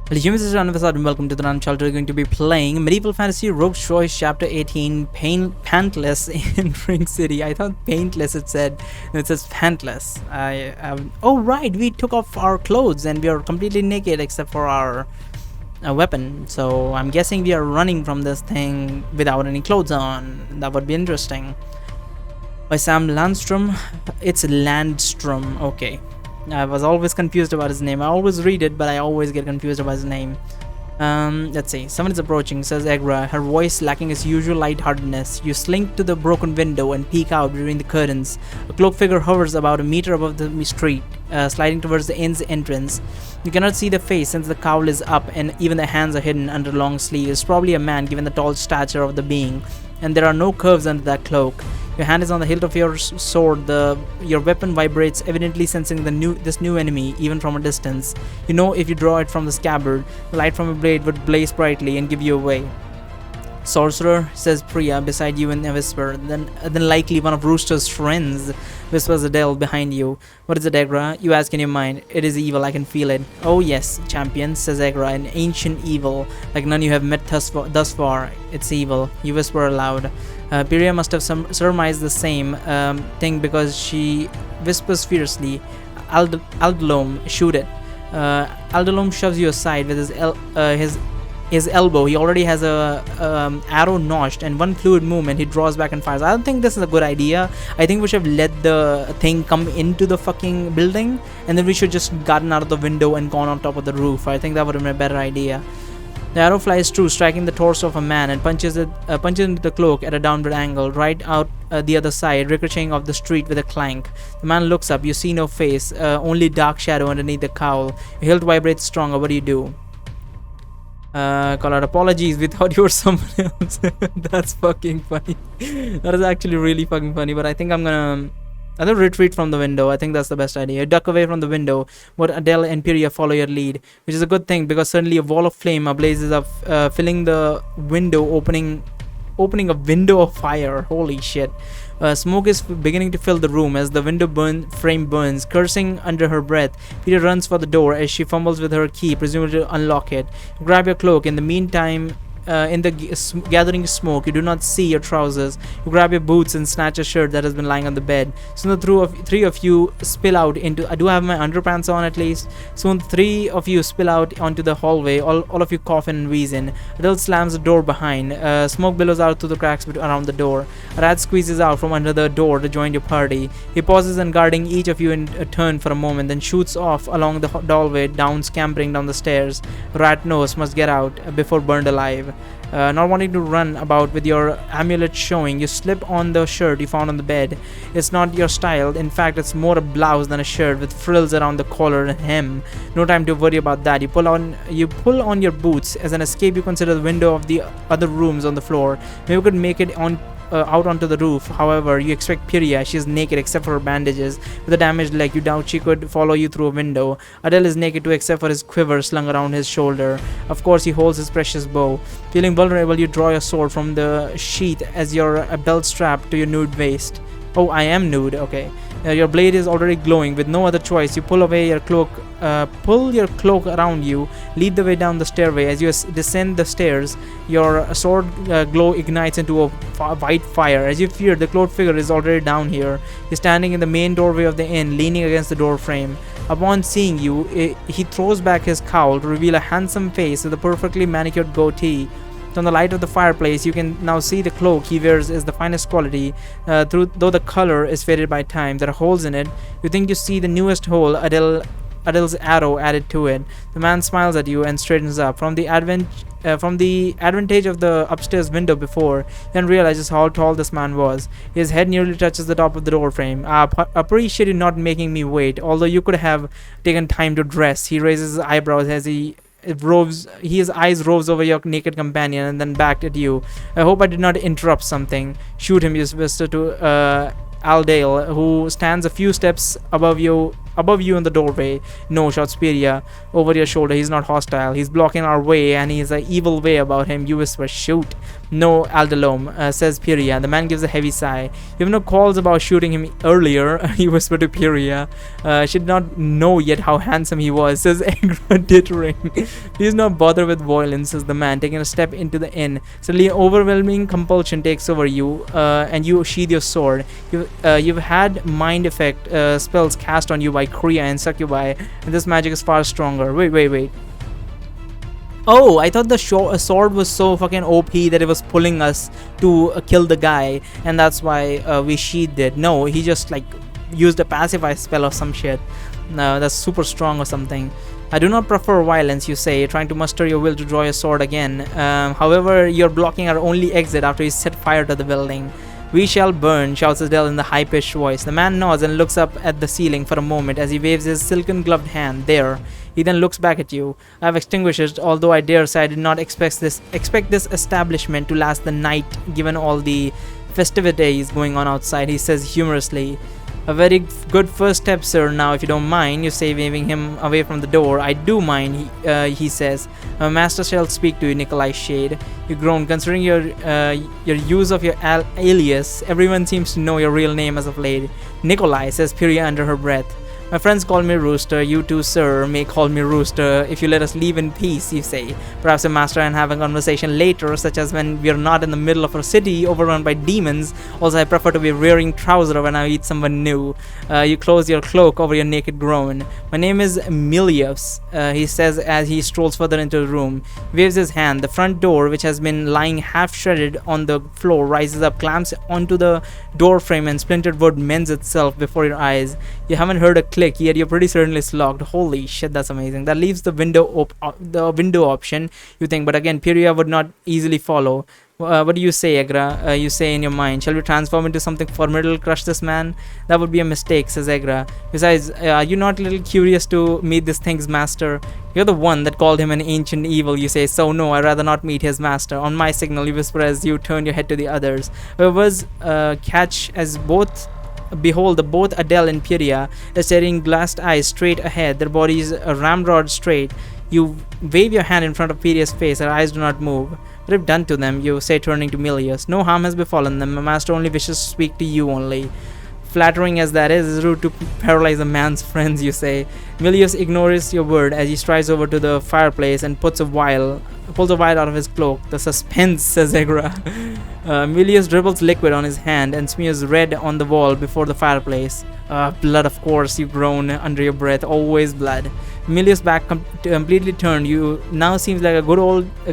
Hello humans, this is Anvasad and welcome to the Random Shelter. We're going to be playing Medieval Fantasy Rogue's Choice Chapter 18, Pantless in Ring City. I thought Paintless it said, no, it says Pantless. Oh right, we took off our clothes and we are completely naked except for our weapon. So I'm guessing we are running from this thing without any clothes on. That would be interesting. By Sam Landstrom. It's Landstrom, okay. I was always confused about his name. I always read it, but I always get confused about his name. Let's see. Someone is approaching, says Egra, her voice lacking its usual lightheartedness. You slink to the broken window and peek out between the curtains. A cloaked figure hovers about a meter above the street, sliding towards the inn's entrance. You cannot see the face since the cowl is up and even the hands are hidden under long sleeves. It's probably a man given the tall stature of the being, and there are no curves under that cloak. Your hand is on the hilt of your sword. Your weapon vibrates, evidently sensing this new enemy, even from a distance. You know if you draw it from the scabbard, the light from a blade would blaze brightly and give you away. Sorcerer, says Priya beside you in a whisper. Then likely one of Rooster's friends, whispers Adele behind you. What is it, Egra? You ask in your mind. It is evil, I can feel it. Oh yes, champion, says Egra, an ancient evil, like none you have met thus far. It's evil, you whisper aloud. Priya must have surmised the same thing because she whispers fiercely. Aldalom, shoot it. Aldalom shoves you aside with his elbow. He already has a arrow notched, and one fluid movement he draws back and fires. I don't think this is a good idea. I think we should have let the thing come into the fucking building, and then we should just gotten out of the window and gone on top of the roof. I think that would have been a better idea. The arrow flies true, striking the torso of a man and punches into the cloak at a downward angle, right out the other side, ricocheting off the street with a clank. The man looks up. You see no face, only dark shadow underneath the cowl. Your hilt vibrates stronger. What do you do? Call out apologies. We thought you were someone else. That's fucking funny. That is actually really fucking funny. But I think I'm gonna retreat from the window. I think that's the best idea. Duck away from the window, but Adele and Pyria follow your lead, which is a good thing because suddenly a wall of flame blazes up, filling the window, opening a window of fire. Holy shit. Smoke is beginning to fill the room as the window frame burns. Cursing under her breath, Peter runs for the door as she fumbles with her key, presumably to unlock it. You grab your cloak. In the meantime, in the gathering smoke, you do not see your trousers. You grab your boots and snatch a shirt that has been lying on the bed. Soon the three of you spill out into... I do have my underpants on at least. Soon three of you spill out onto the hallway. All of you cough and wheezing. Adele slams the door behind. Smoke billows out through the cracks around the door. A rat squeezes out from under the door to join your party. He pauses and guarding each of you in a turn for a moment, then shoots off along the hallway, scampering down the stairs. Rat nose must get out before burned alive. Not wanting to run about with your amulet showing, you slip on the shirt you found on the bed. It's not your style. In fact, it's more a blouse than a shirt with frills around the collar and hem. No time to worry about that. You pull on your boots. As an escape, you consider the window of the other rooms on the floor. Maybe we could make it out onto the roof. However, you expect Pyria. She is naked except for her bandages. With a damaged leg, you doubt she could follow you through a window. Adele is naked too except for his quiver slung around his shoulder. Of course, he holds his precious bow. Feeling vulnerable, you draw your sword from the sheath as your belt strapped to your nude waist. Oh, I am nude. Okay. Your blade is already glowing. With no other choice, you pull away your cloak. Pull your cloak around you. Lead the way down the stairway. As you descend the stairs, your sword glow ignites into a white fire. As you feared, the cloaked figure is already down here. He's standing in the main doorway of the inn, leaning against the door frame. Upon seeing you, he throws back his cowl to reveal a handsome face with a perfectly manicured goatee. From the light of the fireplace, you can now see the cloak he wears is the finest quality, though the color is faded by time. There are holes in it. You think you see the newest hole, Adele's arrow added to it. The man smiles at you and straightens up. From the advantage of the upstairs window before, you then realizes how tall this man was. His head nearly touches the top of the door frame. I appreciate you not making me wait, although you could have taken time to dress. He raises his eyebrows as his eyes roves over your naked companion and then back at you. I hope I did not interrupt something. Shoot him, you whisper to Aldale, who stands a few steps above you in the doorway. No, shouts Pyria over your shoulder. He's not hostile. He's blocking our way and he's an evil way about him. You whisper, shoot. No, Aldalom, says Pyria. The man gives a heavy sigh. You have no calls about shooting him earlier, he whispered to Pyria. She did not know yet how handsome he was, says Egra, tittering. Please not bother with violence, says the man, taking a step into the inn. Suddenly, overwhelming compulsion takes over you, and you sheathe your sword. You've had mind effect spells cast on you by Kriya and Succubi, and this magic is far stronger. Wait. Oh, I thought the sword was so fucking OP that it was pulling us to kill the guy, and that's why we sheathed it. No, he just like used a pacify spell or some shit. No, that's super strong or something. I do not prefer violence, you say, trying to muster your will to draw your sword again. However, you're blocking our only exit after you set fire to the building. We shall burn, shouts Adele in the high-pitched voice. The man nods and looks up at the ceiling for a moment as he waves his silken-gloved hand. There. He then looks back at you. I have extinguished it, although I dare say I did not expect this establishment to last the night, given all the festivities going on outside, he says humorously. A very good first step, sir. Now, if you don't mind, you say, waving him away from the door. I do mind, he says. My master shall speak to you, Nikolai Shade. You groan, considering your use of your alias. Everyone seems to know your real name as of late. Nikolai, says Pyria under her breath. My friends call me Rooster. You too, sir, may call me Rooster if you let us leave in peace, you say. Perhaps a master and have a conversation later, such as when we are not in the middle of a city overrun by demons. Also, I prefer to be wearing trousers when I meet someone new. You close your cloak over your naked groin. My name is Milius, he says as he strolls further into the room. He waves his hand. The front door, which has been lying half shredded on the floor, rises up, clamps onto the door frame, and splintered wood mends itself before your eyes. You haven't heard a click, yet you're pretty certain it's locked. Holy shit, that's amazing. That leaves the window option, you think, but again, Pyria would not easily follow. What do you say, Egra? You say in your mind, shall we transform into something formidable, crush this man? That would be a mistake, says Egra. Besides, are you not a little curious to meet this thing's master? You're the one that called him an ancient evil, you say, so no, I'd rather not meet his master. On my signal, you whisper as you turn your head to the others. Whoever's catch as both... Behold, both Adele and Pyria are staring glassed eyes straight ahead, their bodies ramrod straight. You wave your hand in front of Pyria's face, her eyes do not move. What have you done to them? You say, turning to Milius. No harm has befallen them, my master only wishes to speak to you only. Flattering as that is rude to paralyze a man's friends, you say. Milius ignores your word as he strides over to the fireplace and pulls a vial out of his cloak. The suspense, says Egra. Milius dribbles liquid on his hand and smears red on the wall before the fireplace. Blood, of course, you groan under your breath. Always blood. Milius' back completely turned. You now seems like a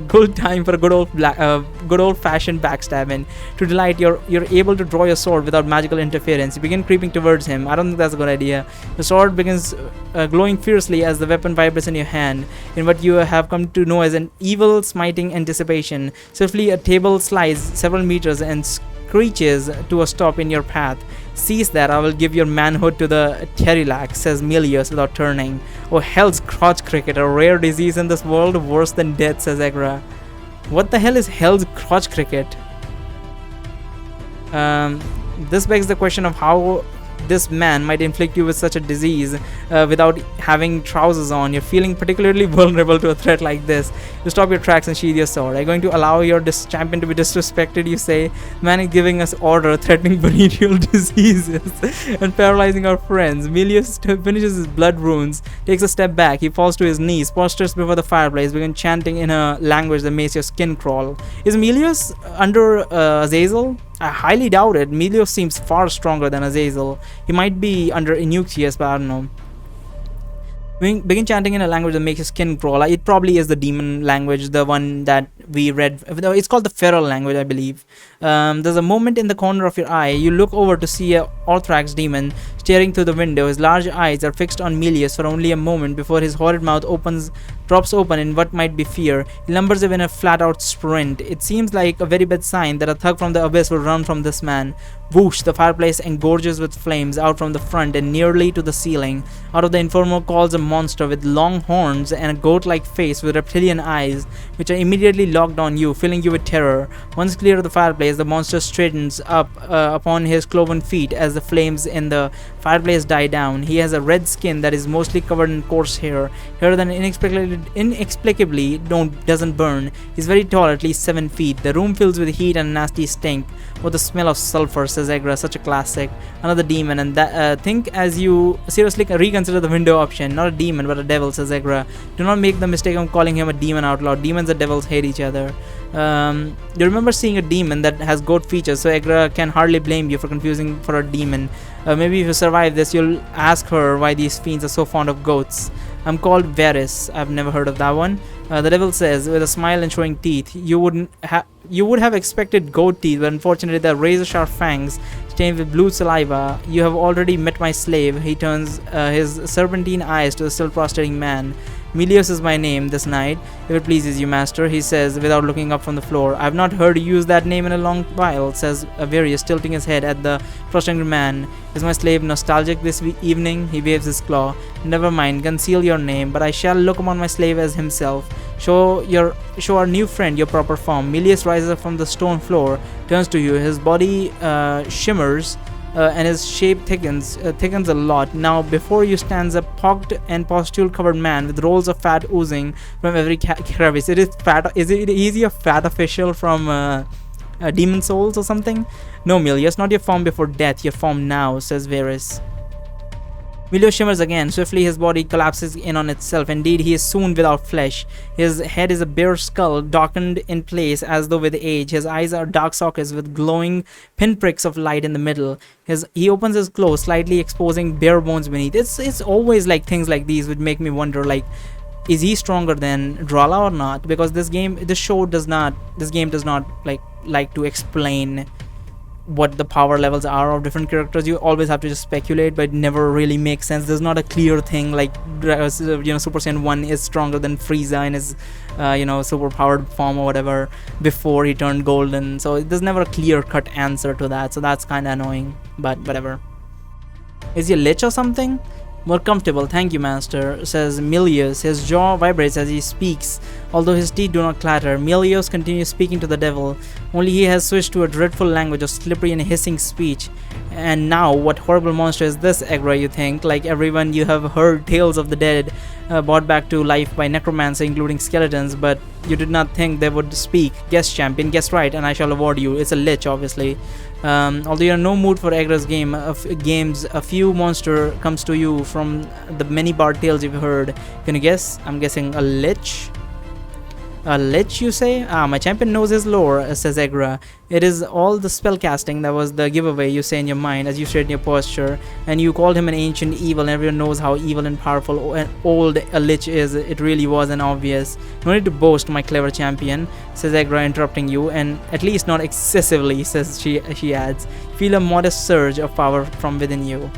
good time for a good old-fashioned backstabbing. To delight, you're able to draw your sword without magical interference. You begin creeping towards him. I don't think that's a good idea. The sword begins glowing fiercely as the weapon vibrates in your hand, in what you have come to know as an evil smiting anticipation. Swiftly, a table slides several meters and screeches to a stop in your path. Cease that, I will give your manhood to the Terilac, says Milius without turning. Oh, hell's crotch cricket, a rare disease in this world, worse than death, says Egra. What the hell is hell's crotch cricket? This begs the question of how this man might inflict you with such a disease without having trousers on. You're feeling particularly vulnerable to a threat like this. You stop your tracks and sheathe your sword. Are you going to allow your champion to be disrespected, you say? Man is giving us order, threatening venereal diseases and paralyzing our friends. Milius finishes his blood runes, takes a step back. He falls to his knees, postures before the fireplace, begins chanting in a language that makes your skin crawl. Is Milius under Azazel? I highly doubt it. Milius seems far stronger than Azazel. He might be under Inuxius, but I don't know. Begin chanting in a language that makes your skin crawl. It probably is the demon language, the one that we read. It's called the feral language, I believe. There's a moment in the corner of your eye. You look over to see a Orthrax demon staring through the window. His large eyes are fixed on Milius for only a moment before his horrid mouth drops open in what might be fear. He lumbers away in a flat-out sprint. It seems like a very bad sign that a thug from the abyss will run from this man. Whoosh! The fireplace engorges with flames out from the front and nearly to the ceiling. Out of the inferno calls a monster with long horns and a goat-like face with reptilian eyes, which are immediately locked on you, filling you with terror. Once clear of the fireplace, the monster straightens up upon his cloven feet as the flames in the fireplace die down. He has a red skin that is mostly covered in coarse hair that inexplicably inexplicably doesn't burn. He's very tall, at least 7 feet. The room fills with heat and a nasty stink, with the smell of sulfur, says Egra. Such a classic. Another demon, and that think as you seriously reconsider the window option. Not a demon, but a devil, says Egra. Do not make the mistake of calling him a demon out loud. Demons and devils hate each other. You remember seeing a demon that has goat features, so Egra can hardly blame you for confusing for a demon. Maybe if you survive this, you'll ask her why these fiends are so fond of goats. I'm called Varys. I've never heard of that one. The devil says, with a smile and showing teeth, you would have expected goat teeth, but unfortunately they're razor-sharp fangs stained with blue saliva. You have already met my slave. He turns his serpentine eyes to the still prostrating man. Melios is my name this night, if it pleases you, master, he says without looking up from the floor. I've not heard you use that name in a long while, says Varius, tilting his head at the prostrating man. Is my slave nostalgic this evening? He waves his claw. Never mind, conceal your name, but I shall look upon my slave as himself. Show our new friend your proper form. Melius rises up from the stone floor, turns to you. His body shimmers, and his shape thickens a lot. Now before you stands a pocked and pustule-covered man with rolls of fat oozing from every crevice. It is fat. Is he a fat official from Demon Souls or something? No, Melius, not your form before death. Your form now, says Varys. Melios shimmers again. Swiftly his body collapses in on itself. Indeed, he is soon without flesh. His head is a bare skull, darkened in place as though with age. His eyes are dark sockets with glowing pinpricks of light in the middle. He opens his clothes, slightly exposing bare bones beneath. It's always like things like these which make me wonder, like, is he stronger than Drala or not? Because this game does not like to explain what the power levels are of different characters. You always have to just speculate, but it never really makes sense. There's not a clear thing like Super Saiyan 1 is stronger than Frieza in his super powered form or whatever before he turned golden. So there's never a clear cut answer to that, so that's kind of annoying, but whatever. Is he a lich or something? More comfortable, thank you, master, says Melios. His jaw vibrates as he speaks, although his teeth do not clatter. Melios continues speaking to the devil, only he has switched to a dreadful language of slippery and hissing speech. And now, what horrible monster is this, Egra, you think? Like everyone, you have heard tales of the dead brought back to life by necromancy, including skeletons, but you did not think they would speak. Guess, champion, guess right, and I shall award you. It's a lich, obviously. Although you're in no mood for Egra's games, a few monster comes to you from the many bard tales you've heard. Can you guess? I'm guessing a lich. A lich, you say? Ah, my champion knows his lore, says Egra. It is all the spell casting that was the giveaway, you say in your mind as you straighten your posture. And you called him an ancient evil, and everyone knows how evil and powerful and old a lich is. It really was an obvious. No need to boast, my clever champion, says Egra, interrupting you, and at least not excessively, says she adds. Feel a modest surge of power from within you.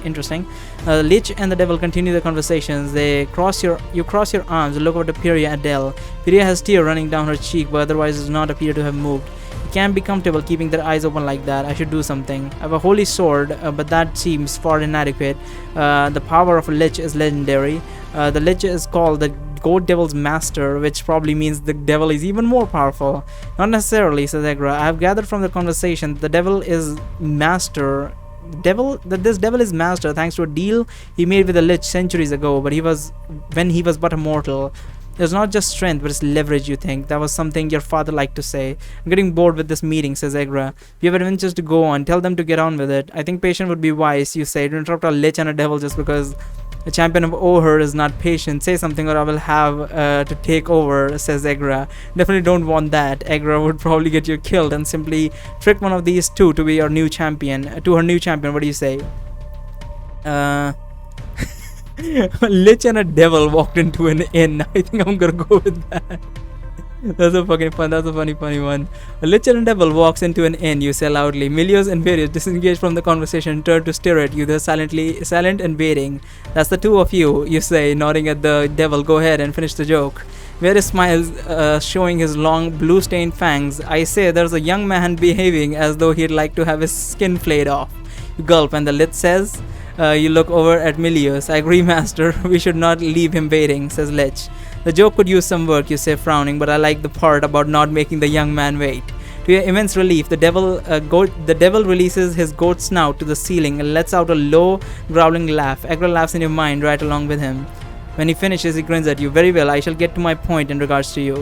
Interesting. Lich and the devil continue the conversations. You cross your arms and look over to Pyria Adele. Pyria has tear running down her cheek, but otherwise does not appear to have moved. You can't be comfortable keeping their eyes open like that. I should do something. I have a holy sword, but that seems far inadequate. The power of a lich is legendary. The lich is called the Goat Devil's Master, which probably means the devil is even more powerful. Not necessarily, says Egra. I have gathered from the conversation the devil is master. This devil is master thanks to a deal he made with the lich centuries ago, when he was but a mortal. It's not just strength, but it's leverage, you think. That was something your father liked to say. I'm getting bored with this meeting, says Egra. We have adventures to go on. Tell them to get on with it. I think patient would be wise, you say. Don't interrupt a lich and a devil just because a champion of Oher is not patient. Say something or I will have to take over, says Egra. Definitely don't want that. Egra would probably get you killed and simply trick one of these two to be your new champion. To her new champion, what do you say? A lich and a devil walked into an inn. I think I'm gonna go with that. That's a fucking fun. That's a funny one. A lich and a devil walks into an inn, you say loudly. Melios and Varius disengage from the conversation, turn to stare at you. They're silent and waiting. That's the two of you, you say, nodding at the devil. Go ahead and finish the joke. Varius smiles, showing his long blue-stained fangs. I say, there's a young man behaving as though he'd like to have his skin flayed off. You gulp, and the lich says, you look over at Melios. I agree, master. We should not leave him waiting, says Lich. The joke could use some work, you say, frowning, but I like the part about not making the young man wait. To your immense relief, the devil releases his goat snout to the ceiling and lets out a low, growling laugh. Egra laughs in your mind right along with him. When he finishes, he grins at you. Very well, I shall get to my point in regards to you.